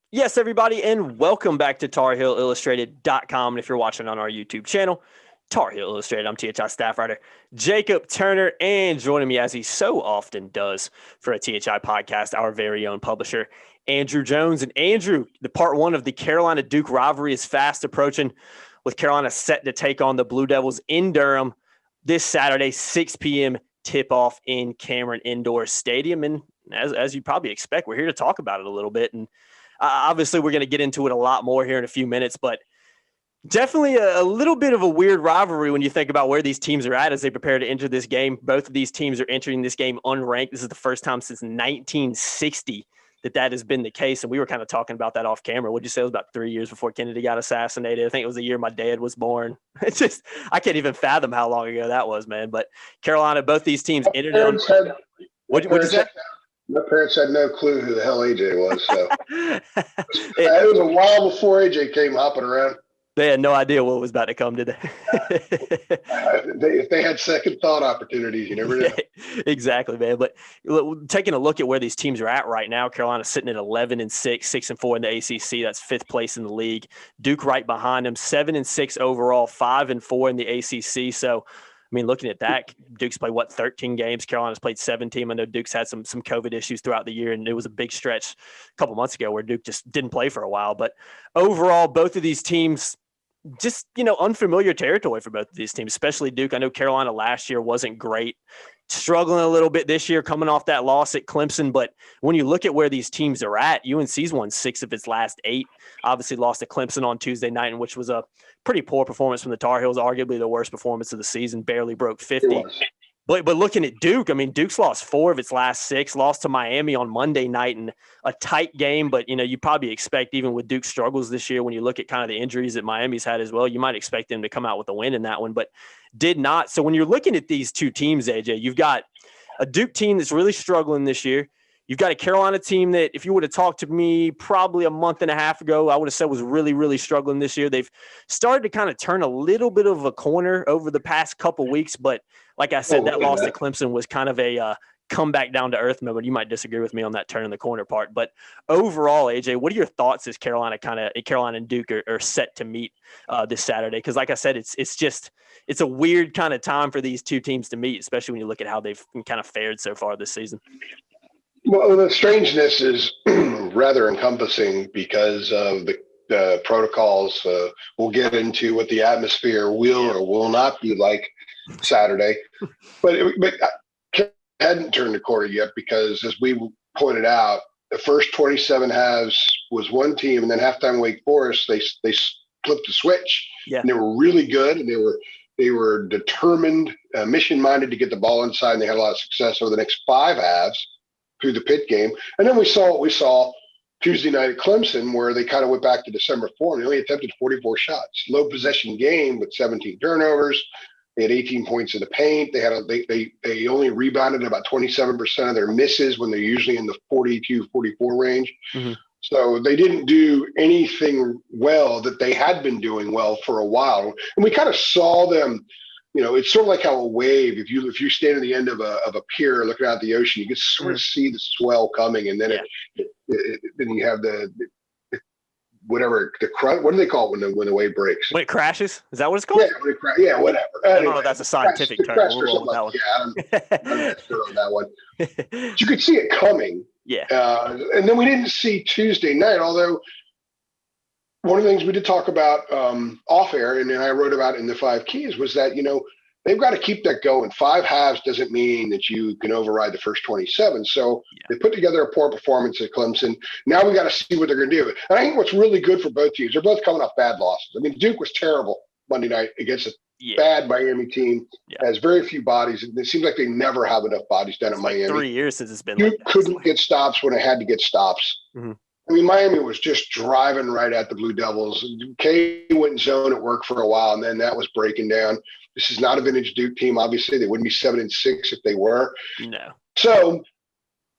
Yes, everybody, and welcome back to TarHeelIllustrated.com. And if you're watching on our YouTube channel, Tar Heel Illustrated, I'm THI staff writer Jacob Turner, and joining me as he so often does for a THI podcast, our very own publisher, Andrew Jones. And Andrew, the part one of the Carolina-Duke rivalry is fast approaching, with Carolina set to take on the Blue Devils in Durham this Saturday, 6 p.m. tip-off in Cameron Indoor Stadium. And as you probably expect, we're here to talk about it a little bit. And obviously, we're going to get into it a lot more here in a few minutes, but definitely a little bit of a weird rivalry when you think about where these teams are at as they prepare to enter this game. Both of these teams are entering this game unranked. This is the first time since 1960 that has been the case, and we were kind of talking about that off camera. What'd you say? It was about 3 years before Kennedy got assassinated. I think it was the year my dad was born. It's just I can't even fathom how long ago that was, man. But Carolina, both these teams entered unranked. What'd you say? My parents had no clue who the hell AJ was, so it was a while before AJ came hopping around. They had no idea what was about to come, did they? If they had second thought opportunities, you never know. Exactly, man. But taking a look at where these teams are at right now, Carolina's sitting at 11-6, 6-4 in the ACC. That's fifth place in the league. Duke right behind them, 7-6 overall, 5-4 in the ACC. So, I mean, looking at that, Duke's played, 13 games? Carolina's played 17. I know Duke's had some COVID issues throughout the year, and it was a big stretch a couple months ago where Duke just didn't play for a while. But overall, both of these teams, just, unfamiliar territory for both of these teams, especially Duke. I know Carolina last year wasn't great, struggling a little bit this year coming off that loss at Clemson. But when you look at where these teams are at, UNC's won 6 of its last 8, obviously lost to Clemson on Tuesday night, which was a pretty poor performance from the Tar Heels, arguably the worst performance of the season, barely broke 50. But looking at Duke, I mean, Duke's lost 4 of its last 6, lost to Miami on Monday night in a tight game. But, you probably expect, even with Duke's struggles this year, when you look at kind of the injuries that Miami's had as well, you might expect them to come out with a win in that one, but did not. So when you're looking at these two teams, AJ, you've got a Duke team that's really struggling this year. You've got a Carolina team that, if you would have talked to me probably a month and a half ago, I would have said was really, really struggling this year. They've started to kind of turn a little bit of a corner over the past couple weeks, but like I said, that loss to Clemson was kind of a come back down to earth moment. You might disagree with me on that turn in the corner part, but overall, AJ, what are your thoughts as Carolina and Duke are set to meet this Saturday? Because like I said, it's a weird kind of time for these two teams to meet, especially when you look at how they've kind of fared so far this season. Well, the strangeness is rather encompassing because of the protocols. We'll get into what the atmosphere will or will not be like Saturday, but hadn't turned the corner yet because, as we pointed out, the first 27 halves was one team, and then halftime Wake Forest they flipped the switch. Yeah. And they were really good, and they were determined, mission minded to get the ball inside, and they had a lot of success over the next 5 halves through the Pitt game. And then we saw what we saw Tuesday night at Clemson, where they kind of went back to December form. They only attempted 44 shots, low possession game with 17 turnovers. They had 18 points in the paint. They only rebounded about 27% of their misses when they're usually in the 42, 44 range. Mm-hmm. So they didn't do anything well that they had been doing well for a while. And we kind of saw them, it's sort of like how a wave, if you stand at the end of a pier looking out at the ocean, you can sort of see the swell coming, and then then you have the what do they call it when the wave breaks? When it crashes? Is that what it's called? Yeah, whatever. I don't know if that's a scientific term. We'll roll with that one. Yeah, I'm not sure on that one. But you could see it coming. Yeah. And then we didn't see Tuesday night, although one of the things we did talk about off air, and then I wrote about in the 5 keys, was that, they've got to keep that going. 5 halves doesn't mean that you can override the first 27. So they put together a poor performance at Clemson. Now we got to see what they're going to do. And I think what's really good for both teams, they're both coming off bad losses. I mean, Duke was terrible Monday night against a bad Miami team. Has very few bodies. It seems like they never have enough bodies down at Miami. 3 years since it's been Duke couldn't get stops when it had to get stops. Mm-hmm. I mean, Miami was just driving right at the Blue Devils. Kay went in zone at work for a while, and then that was breaking down. This is not a vintage Duke team. Obviously, they wouldn't be 7-6 if they were. No. So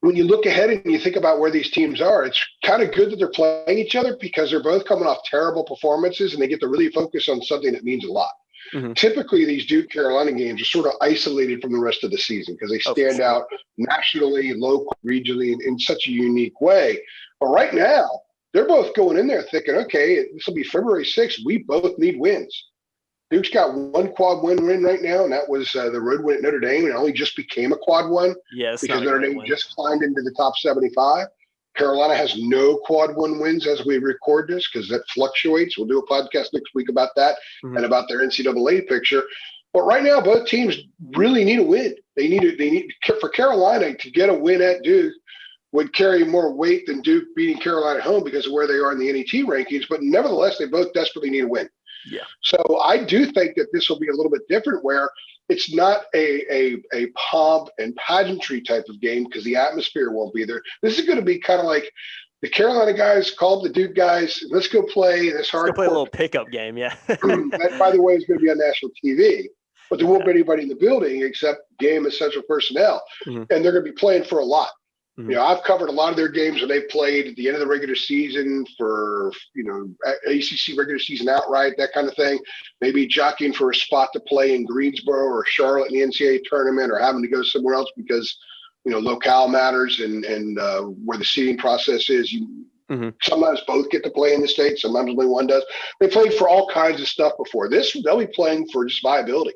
when you look ahead and you think about where these teams are, it's kind of good that they're playing each other because they're both coming off terrible performances, and they get to really focus on something that means a lot. Mm-hmm. Typically, these Duke Carolina games are sort of isolated from the rest of the season because they stand out nationally, locally, regionally in such a unique way. But right now, they're both going in there thinking, okay, this will be February 6th. We both need wins. Duke's got one quad win right now, and that was the road win at Notre Dame, and it only just became a quad one because Notre Dame just climbed into the top 75. Carolina has no quad one wins as we record this because that fluctuates. We'll do a podcast next week about that and about their NCAA picture. But right now, both teams really need a win. They need for Carolina to get a win at Duke would carry more weight than Duke beating Carolina at home because of where they are in the NET rankings. But nevertheless, they both desperately need a win. Yeah. So I do think that this will be a little bit different where it's not a pomp and pageantry type of game because the atmosphere won't be there. This is going to be kind of like the Carolina guys called the Duke guys, let's go play this hard. Let's go play a little pickup game, yeah. That, by the way, is going to be on national TV. But there won't be anybody in the building except game essential personnel. And they're going to be playing for a lot. You know, I've covered a lot of their games when they've played at the end of the regular season for, you know, ACC regular season outright, that kind of thing. Maybe jockeying for a spot to play in Greensboro or Charlotte in the NCAA tournament or having to go somewhere else because, you know, locale matters and where the seeding process is. Sometimes both get to play in the state. Sometimes only one does. They played for all kinds of stuff before. They'll be playing for just viability.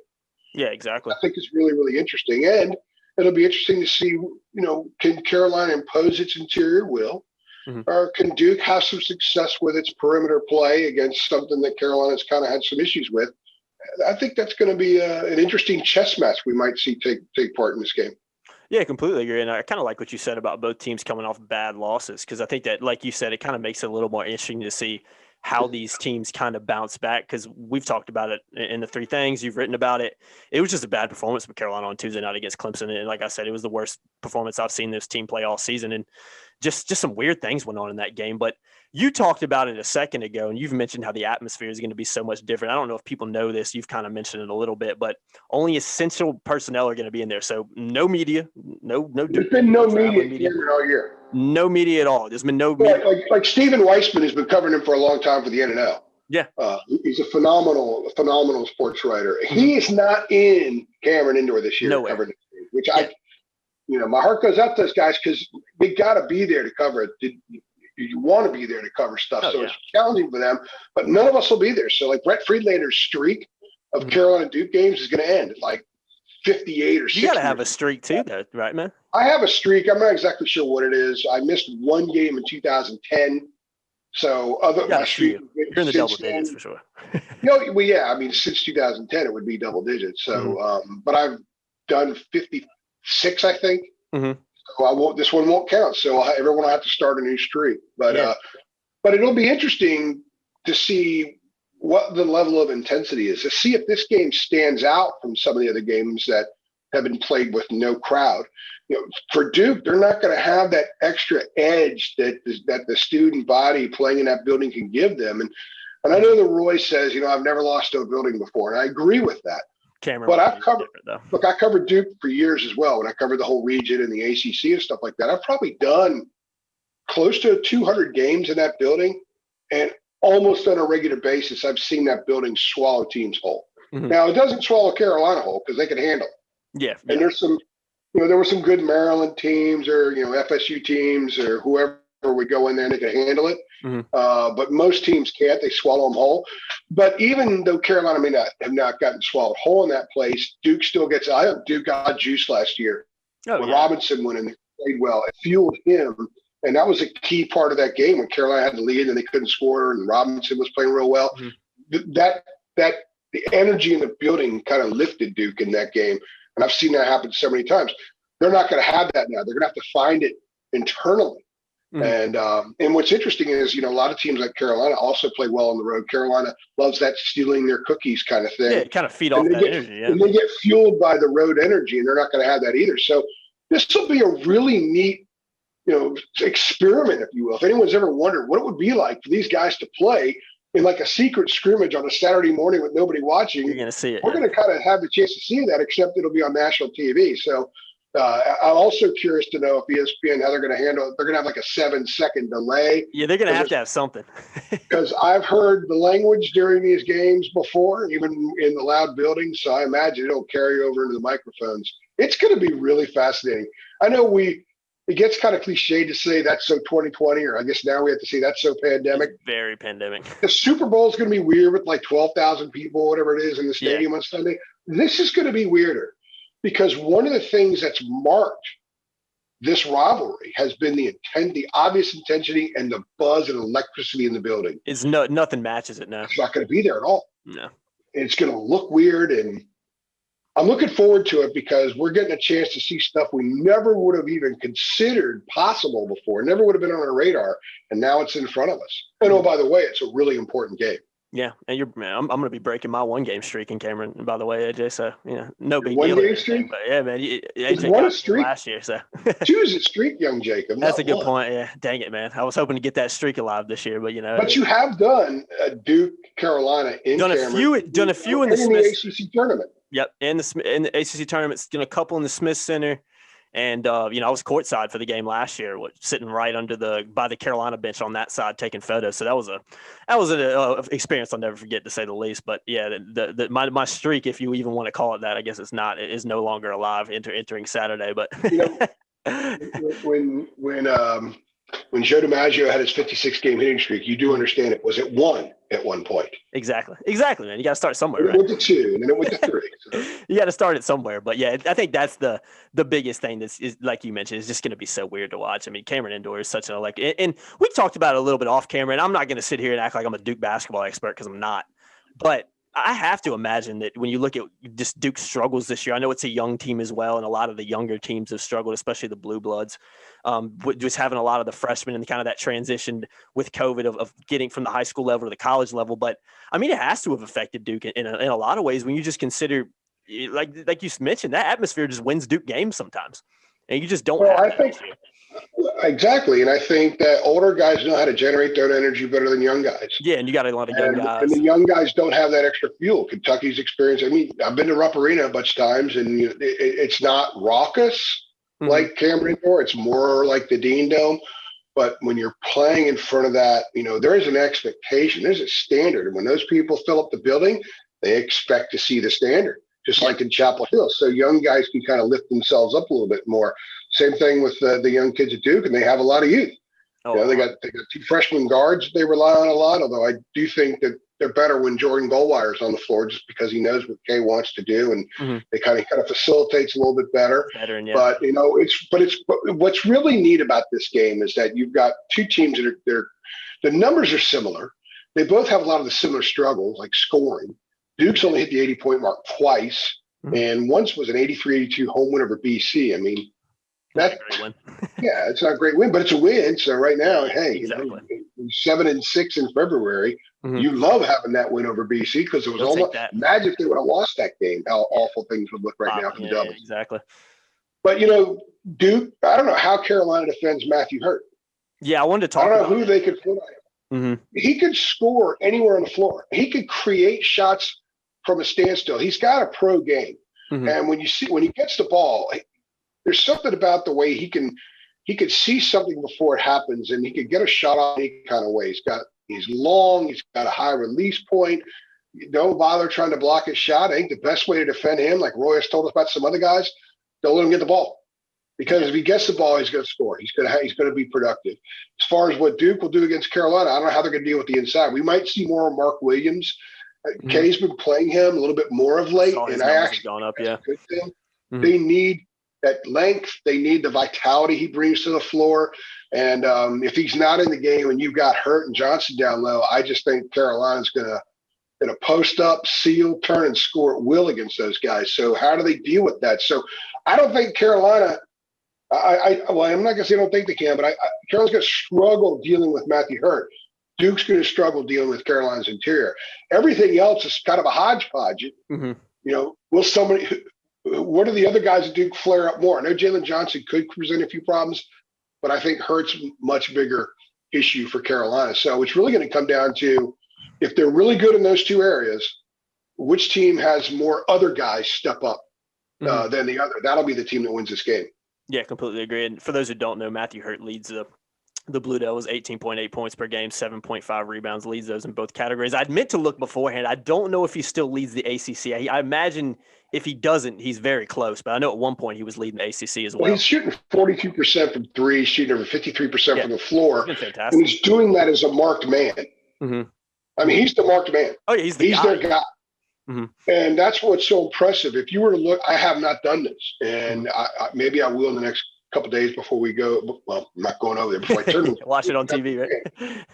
Yeah, exactly. I think it's really, really interesting. And it'll be interesting to see, you know, can Carolina impose its interior will, or can Duke have some success with its perimeter play against something that Carolina's kind of had some issues with? I think that's going to be an interesting chess match we might see take part in this game. Yeah, completely agree. And I kind of like what you said about both teams coming off bad losses because I think that, like you said, it kind of makes it a little more interesting to see how these teams kind of bounce back because we've talked about it in the three things. You've written about it. It was just a bad performance from Carolina on Tuesday night against Clemson. And like I said, it was the worst performance I've seen this team play all season. And just some weird things went on in that game. But you talked about it a second ago, and you've mentioned how the atmosphere is going to be so much different. I don't know if people know this. You've kind of mentioned it a little bit, but only essential personnel are going to be in there. So no media, There's been no media all year. No media at all. There's been no media. Like Stephen Weissman has been covering him for a long time for the NNL. Yeah. He's a phenomenal sports writer. He is not in Cameron Indoor this year. No way. Covering it, which my heart goes out to those guys because they got to be there to cover it. You want to be there to cover stuff. It's challenging for them, but none of us will be there. So like Brett Friedlander's streak of Carolina Duke games is going to end at like 58 or 60. You got to have a streak too, though, right, man? I have a streak. I'm not exactly sure what it is. I missed one game in 2010. So my streak, you're in the double digits for sure. Well, yeah. I mean, since 2010, it would be double digits. So, but I've done 56, I think. So this one won't count. So everyone will have to start a new streak. But it'll be interesting to see what the level of intensity is, to see if this game stands out from some of the other games that have been played with no crowd. You know, for Duke, they're not going to have that extra edge that the student body playing in that building can give them. And I know that Roy says, you know, I've never lost to a building before, and I agree with that. But I covered Duke for years as well. When I covered the whole region and the ACC and stuff like that, I've probably done close to 200 games in that building, and almost on a regular basis, I've seen that building swallow teams whole. Now, it doesn't swallow Carolina whole because they can handle it. Yeah. And there's some, you know, there were some good Maryland teams or, you know, FSU teams or whoever would go in there and they could handle it. But most teams can't. They swallow them whole. But even though Carolina may not have gotten swallowed whole in that place, Duke still gets – I hope Duke got juice last year when Robinson went in and played well. It fueled him. And that was a key part of that game when Carolina had the lead and they couldn't score and Robinson was playing real well. The energy in the building kind of lifted Duke in that game. And I've seen that happen so many times. They're not going to have that now. They're going to have to find it internally. And what's interesting is, you know, a lot of teams like Carolina also play well on the road. Carolina loves that stealing their cookies kind of thing. Yeah, kind of feed off that energy. Yeah. And they get fueled by the road energy, and they're not going to have that either. So this will be a really neat, you know, experiment, if you will. If anyone's ever wondered what it would be like for these guys to play in like a secret scrimmage on a Saturday morning with nobody watching, you're going to see it. We're going to kind of have the chance to see that, except it'll be on national TV. So I'm also curious to know if ESPN, how they're going to handle it. They're going to have like a 7-second delay. Yeah, they're going to have something. Because I've heard the language during these games before, even in the loud buildings. So I imagine it'll carry over into the microphones. It's going to be really fascinating. I know we it gets kind of cliche to say that's so 2020, or I guess now we have to say that's so pandemic. It's very pandemic. The Super Bowl is going to be weird with like 12,000 people, whatever it is, in the stadium on Sunday. This is going to be weirder because one of the things that's marked this rivalry has been the obvious intensity and the buzz and electricity in the building. It's nothing matches it now. It's not going to be there at all. No. It's going to look weird, and I'm looking forward to it because we're getting a chance to see stuff we never would have even considered possible before, never would have been on our radar, and now it's in front of us. And oh, by the way, it's a really important game. Yeah, and I'm going to be breaking my 1-game streak in Cameron. And by the way, AJ, so no big deal. 1-game streak, but yeah, man, AJ won got a streak last year, so choose a streak, young Jacob. That's a good point. Yeah, dang it, man. I was hoping to get that streak alive this year, but But you have done Duke, Carolina in done Cameron. Done a few in the Smith ACC tournament. Yep, in the ACC tournament, done a couple in the Smith Center. And, I was courtside for the game last year, sitting right by the Carolina bench on that side, taking photos. So that was an experience I'll never forget, to say the least. But yeah, my streak, if you even want to call it that, I guess it's not, it is no longer alive entering Saturday. But when Joe DiMaggio had his 56-game hitting streak, you do understand it was at 1 at one point. Exactly, man. You got to start somewhere. It went to 2, and then it went to 3. So. You got to start it somewhere. But yeah, I think that's the biggest thing is like you mentioned, is just going to be so weird to watch. I mean, Cameron Indoor is such an and we talked about it a little bit off camera, and I'm not going to sit here and act like I'm a Duke basketball expert because I'm not. But I have to imagine that when you look at just Duke's struggles this year, I know it's a young team as well, and a lot of the younger teams have struggled, especially the Blue Bloods, just having a lot of the freshmen and kind of that transition with COVID of getting from the high school level to the college level. But I mean, it has to have affected Duke in a lot of ways when you just consider, like you mentioned, that atmosphere just wins Duke games sometimes, and you just don't have that this year. Exactly. And I think that older guys know how to generate their energy better than young guys. Yeah, and you got a lot of young guys. And the young guys don't have that extra fuel. Kentucky's experience, I mean, I've been to Rupp Arena a bunch of times, and it's not raucous like Cameron Indoor. It's more like the Dean Dome. But when you're playing in front of that, there is an expectation. There's a standard. And when those people fill up the building, they expect to see the standard, just like in Chapel Hill. So young guys can kind of lift themselves up a little bit more. Same thing with the young kids at Duke, and they have a lot of youth. They got 2 freshman guards they rely on a lot, although I do think that they're better when Jordan Goldwire's on the floor just because he knows what Kay wants to do, and they kind of facilitates a little bit better. But it's what's really neat about this game is that you've got 2 teams that are the numbers are similar. They both have a lot of the similar struggles, like scoring. Duke's only hit the 80-point mark twice, and once was an 83-82 home win over BC. I mean, that's a great win. Yeah, it's not a great win, but it's a win. So right now, hey, exactly. 7-6 in February. You love having that win over BC because it was almost imagine if they would have lost that game, how awful things would look right now for the Devils. Exactly. But Duke, I don't know how Carolina defends Matthew Hurt. Yeah, I wanted to talk. I don't know who they could put on him. He could score anywhere on the floor. He could create shots from a standstill. He's got a pro game, and when he gets the ball, there's something about the way he could see something before it happens, and he could get a shot off any kind of way. He's long. He's got a high release point. Don't bother trying to block his shot. I think the best way to defend him, like Roy has told us about some other guys, don't let him get the ball. Because if he gets the ball, he's going to score. He's going to be productive. As far as what Duke will do against Carolina, I don't know how they're going to deal with the inside. We might see more of Mark Williams. Kay's been playing him a little bit more of late, and I actually gone up. Yeah, good thing. They need that length. They need the vitality he brings to the floor. And if he's not in the game and you've got Hurt and Johnson down low, I just think Carolina's going to post up, seal, turn, and score at will against those guys. So how do they deal with that? So I don't think Carolina. I'm not going to say I don't think they can, but Carolina's going to struggle dealing with Matthew Hurt. Duke's going to struggle dealing with Carolina's interior. Everything else is kind of a hodgepodge. Will somebody? What are the other guys at Duke flare up more? I know Jalen Johnson could present a few problems, but I think Hurt's a much bigger issue for Carolina. So it's really going to come down to if they're really good in those 2 areas, which team has more other guys step up than the other. That'll be the team that wins this game. Yeah, completely agree. And for those who don't know, Matthew Hurt leads The Blue Devils, 18.8 points per game, 7.5 rebounds, leads those in both categories. I'd meant to look beforehand. I don't know if he still leads the ACC. I imagine if he doesn't, he's very close. But I know at one point he was leading the ACC as well. He's shooting 42% from three, shooting over 53% from the floor. He's been fantastic. And he's doing that as a marked man. Mm-hmm. I mean, he's the marked man. Oh, yeah, he's their guy. Mm-hmm. And that's what's so impressive. If you were to look, I have not done this, and maybe I will in the next couple of days before we go. Well, I'm not going over there before I turn. Watch it on TV, right?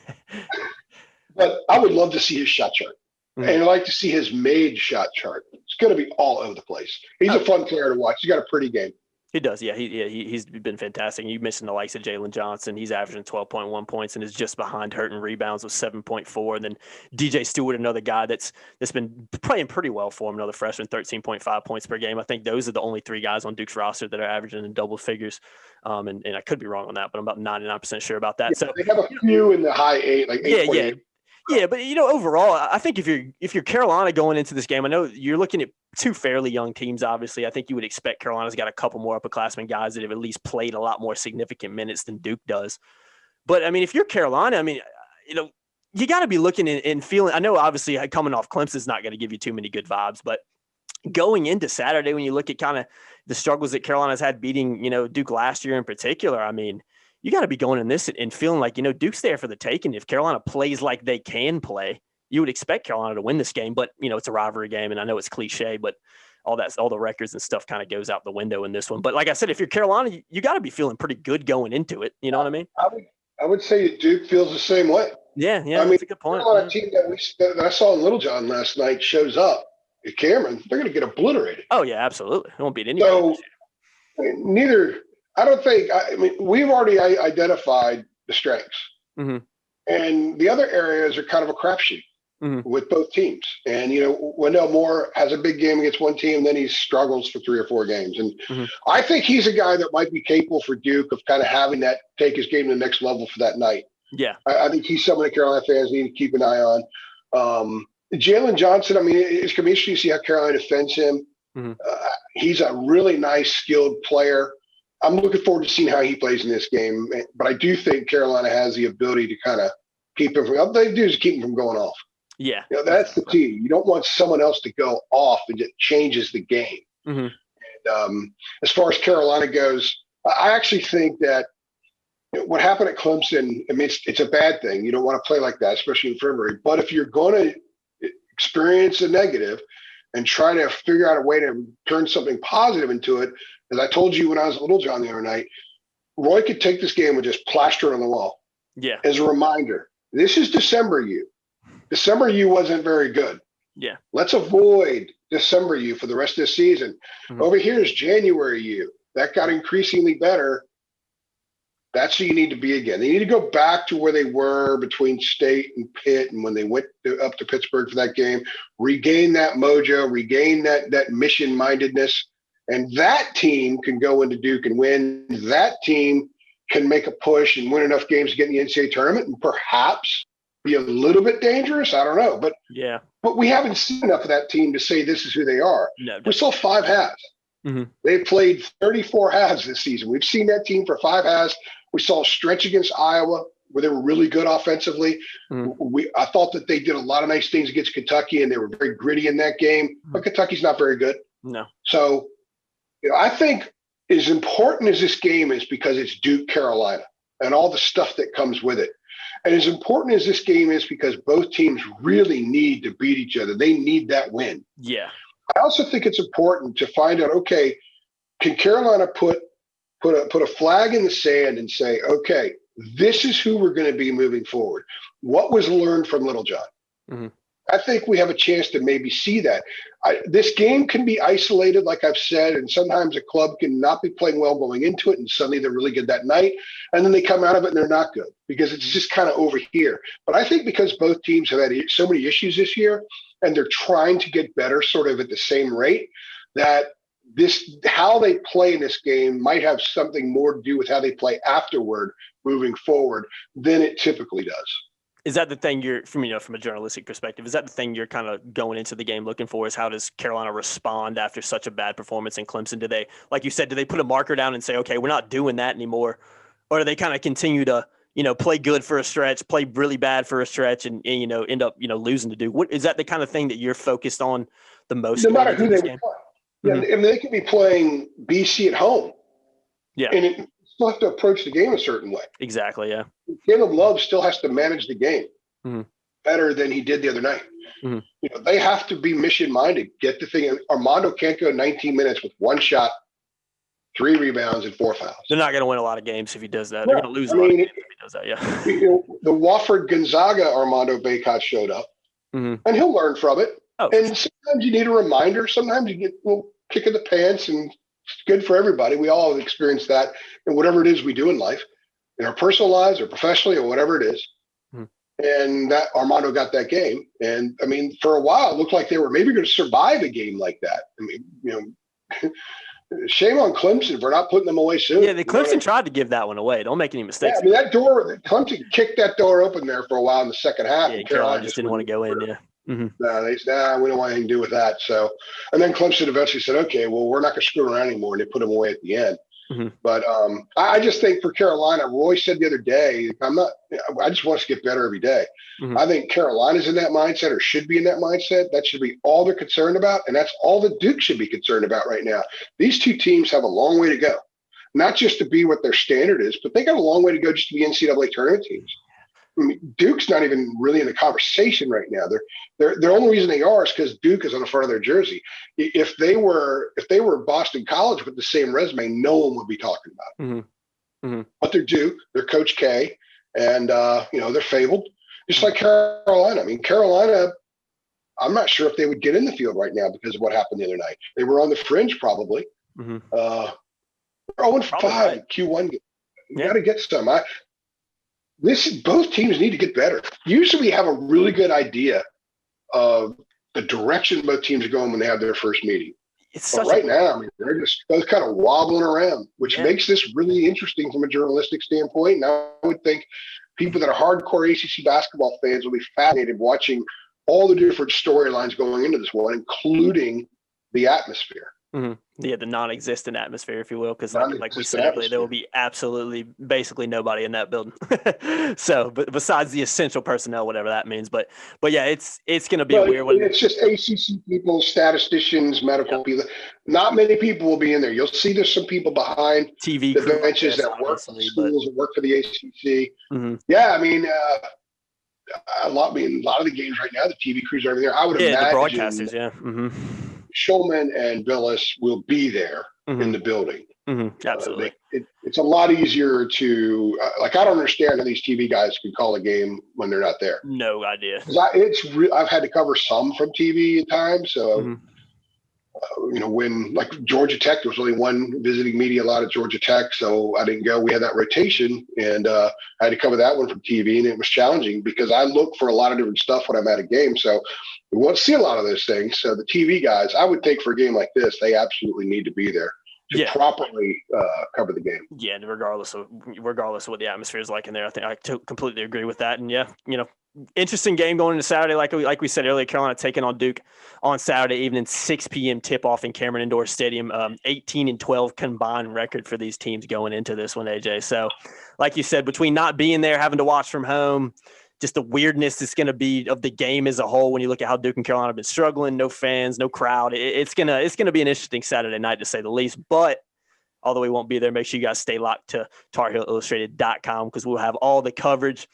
But I would love to see his shot chart, mm-hmm. and I'd like to see his made shot chart. It's going to be all over the place. He's a fun player to watch. He's got a pretty game. He does, yeah. He's been fantastic. You mentioned the likes of Jalen Johnson. He's averaging 12.1 points and is just behind Hurton rebounds with 7.4. And then DJ Stewart, another guy that's been playing pretty well for him, another freshman, 13.5 points per game. I think those are the only three guys on Duke's roster that are averaging in double figures. And I could be wrong on that, but I'm about 99% sure about that. Yeah, so they have a few in the high 8, like 8.8. Yeah, but overall, I think if you're Carolina going into this game, I know you're looking at two fairly young teams. Obviously, I think you would expect Carolina's got a couple more upperclassmen guys that have at least played a lot more significant minutes than Duke does. But I mean, if you're Carolina, I mean, you got to be looking and feeling. I know obviously coming off Clemson's not going to give you too many good vibes, but going into Saturday, when you look at kind of the struggles that Carolina's had beating Duke last year in particular, I mean, you got to be going in this and feeling like, Duke's there for the taking. If Carolina plays like they can play, you would expect Carolina to win this game. But, it's a rivalry game, and I know it's cliche, but all the records and stuff kind of goes out the window in this one. But like I said, if you're Carolina, you got to be feeling pretty good going into it. You know what I mean? I would say Duke feels the same way. Yeah, I mean, that's a good point. A team that I saw in Littlejohn last night shows up at Cameron, they're going to get obliterated. Oh, yeah, absolutely. It won't beat anybody. So, I don't think – we've already identified the strengths. Mm-hmm. And the other areas are kind of a crapshoot with both teams. And, Wendell Moore has a big game against one team, then he struggles for 3 or 4 games. And I think he's a guy that might be capable for Duke of kind of having that take his game to the next level for that night. Yeah. I think he's someone that Carolina fans need to keep an eye on. Jalen Johnson, it's going to be interesting to see how Carolina defends him. Mm-hmm. He's a really nice, skilled player. I'm looking forward to seeing how he plays in this game. But I do think Carolina has the ability to kind of keep him from – all they do is keep him from going off. Yeah. That's the key. You don't want someone else to go off and it changes the game. Mm-hmm. And, as far as Carolina goes, I actually think that what happened at Clemson, it's a bad thing. You don't want to play like that, especially in February. But if you're going to experience a negative and try to figure out a way to turn something positive into it, as I told you when I was at Littlejohn the other night, Roy could take this game and just plaster it on the wall. Yeah. As a reminder, this is December U. December U wasn't very good. Yeah. Let's avoid December U for the rest of the season. Mm-hmm. Over here is January U. That got increasingly better. That's who you need to be again. They need to go back to where they were between State and Pitt, and when they went up to Pittsburgh for that game, regain that mojo, regain that mission-mindedness, and that team can go into Duke and win. That team can make a push and win enough games to get in the NCAA tournament and perhaps be a little bit dangerous. I don't know. But we haven't seen enough of that team to say this is who they are. No, we saw 5 halves. Mm-hmm. They've played 34 halves this season. We've seen that team for 5 halves. We saw a stretch against Iowa where they were really good offensively. Mm-hmm. I thought that they did a lot of nice things against Kentucky, and they were very gritty in that game. But Kentucky's not very good. No. So I think as important as this game is because it's Duke, Carolina, and all the stuff that comes with it. And as important as this game is because both teams really need to beat each other. They need that win. Yeah. I also think it's important to find out, okay, can Carolina put a flag in the sand and say, okay, this is who we're going to be moving forward. What was learned from Littlejohn? Mm-hmm. I think we have a chance to maybe see that. This game can be isolated, like I've said, and sometimes a club can not be playing well going into it, and suddenly they're really good that night, and then they come out of it and they're not good because it's just kind of over here. But I think because both teams have had so many issues this year, and they're trying to get better sort of at the same rate, that how they play in this game might have something more to do with how they play afterward moving forward than it typically does. Is that the thing you're from a journalistic perspective? Is that the thing you're kind of going into the game looking for? Is how does Carolina respond after such a bad performance in Clemson? Like you said, do they put a marker down and say, okay, we're not doing that anymore, or do they kind of continue to play good for a stretch, play really bad for a stretch, and end up losing to Duke. What is that the kind of thing that you're focused on the most? No matter who they would play. Yeah, Mm-hmm. I mean, they could be playing BC at home. Yeah. And it still have to approach the game a certain way. Exactly, yeah. Caleb Love still has to manage the game mm-hmm. better than he did the other night. Mm-hmm. They have to be mission-minded. Get the thing. Armando can't go 19 minutes with one shot, 3 rebounds, and 4 fouls. They're not going to win a lot of games if he does that. No, They're going to lose a lot of games if he does that, yeah. The Wofford Gonzaga Armando Bacot showed up, and he'll learn from it. Oh, and sometimes you need a reminder. Sometimes you get a little kick in the pants, and it's good for everybody. We all have experienced that in whatever it is we do in life, in our personal lives or professionally or whatever it is. And that Armando got that game. And I mean, for a while, it looked like they were maybe going to survive a game like that. I mean, shame on Clemson for not putting them away soon. Yeah, Clemson tried to give that one away. Don't make any mistakes. Yeah, I mean, Clemson kicked that door open there for a while in the second half. Yeah, Carolina just didn't want to go in, yeah. No, they said, we don't want anything to do with that. So, and then Clemson eventually said, okay, well, we're not going to screw around anymore. And they put them away at the end. But I just think for Carolina, Roy said the other day, I just want us to get better every day. I think Carolina's in that mindset or should be in that mindset. That should be all they're concerned about. And that's all the Duke should be concerned about right now. These two teams have a long way to go, not just to be what their standard is, but they got a long way to go just to be NCAA tournament teams. I mean, Duke's not even really in the conversation right now. The only reason they are is because Duke is on the front of their jersey. If they were Boston College with the same resume, no one would be talking about it. But they're Duke, they're Coach K, and they're fabled, just like Carolina. I mean, Carolina, I'm not sure if they would get in the field right now because of what happened the other night. They were on the fringe probably. They're 0-5 right. Q1 game. You got to get some. Both teams need to get better. Usually we have a really good idea of the direction both teams are going when they have their first meeting. But right now, I mean, they're just both kind of wobbling around, which makes this really interesting from a journalistic standpoint. And I would think people that are hardcore ACC basketball fans will be fascinated watching all the different storylines going into this one, including the atmosphere. Yeah, the non-existent atmosphere, if you will, because like we said earlier, there will be basically nobody in that building. So, but besides the essential personnel, whatever that means, but yeah, it's going to be a weird one. It's just ACC people, statisticians, medical people. Not many people will be in there. You'll see there's some people behind TV the benches that work for schools and work for the ACC. Yeah, I mean, a lot of the games right now, the TV crews are over there. I would imagine the broadcasters, Shulman and Billis will be there in the building. Absolutely. It's a lot easier to I don't understand how these TV guys can call a game when they're not there. No idea. I've had to cover some from TV at times. So, when like Georgia Tech, there was only one visiting media allowed at Georgia Tech, so I didn't go. We had that rotation, and I had to cover that one from TV, and it was challenging because I look for a lot of different stuff when I'm at a game. So we won't see a lot of those things. So the TV guys, I would think for a game like this, they absolutely need to be there to properly cover the game. Yeah, and regardless of what the atmosphere is like in there, I think I completely agree with that. And interesting game going into Saturday. Like we said earlier, Carolina taking on Duke on Saturday evening, 6 p.m. tip-off in Cameron Indoor Stadium. 18-12 combined record for these teams going into this one, AJ. So, like you said, between not being there, having to watch from home, just the weirdness that's going to be of the game as a whole. When you look at how Duke and Carolina have been struggling, no fans, no crowd, it's gonna be an interesting Saturday night to say the least. But although we won't be there, make sure you guys stay locked to TarHeelIllustrated.com because we'll have all the coverage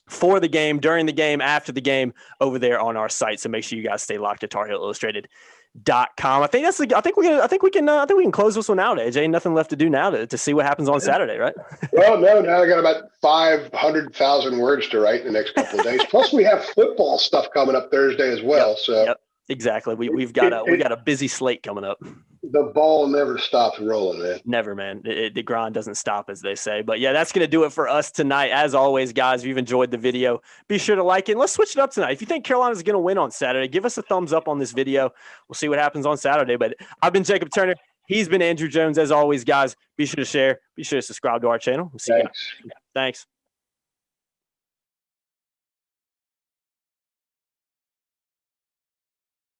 for the game, during the game, after the game over there on our site. So make sure you guys stay locked to TarHeelIllustrated.com. I think we can close this one out, AJ. Nothing left to do now to see what happens on Saturday, right? Well, no, now I got about 500,000 words to write in the next couple of days. Plus, we have football stuff coming up Thursday as well. Yep. Exactly. We've got a busy slate coming up. The ball never stops rolling, man. Never, man. The grind doesn't stop, as they say. But yeah, that's going to do it for us tonight. As always, guys, if you've enjoyed the video, be sure to like it. And let's switch it up tonight. If you think Carolina's going to win on Saturday, give us a thumbs up on this video. We'll see what happens on Saturday. But I've been Jacob Turner. He's been Andrew Jones. As always, guys, be sure to share. Be sure to subscribe to our channel. We'll see you guys. Thanks.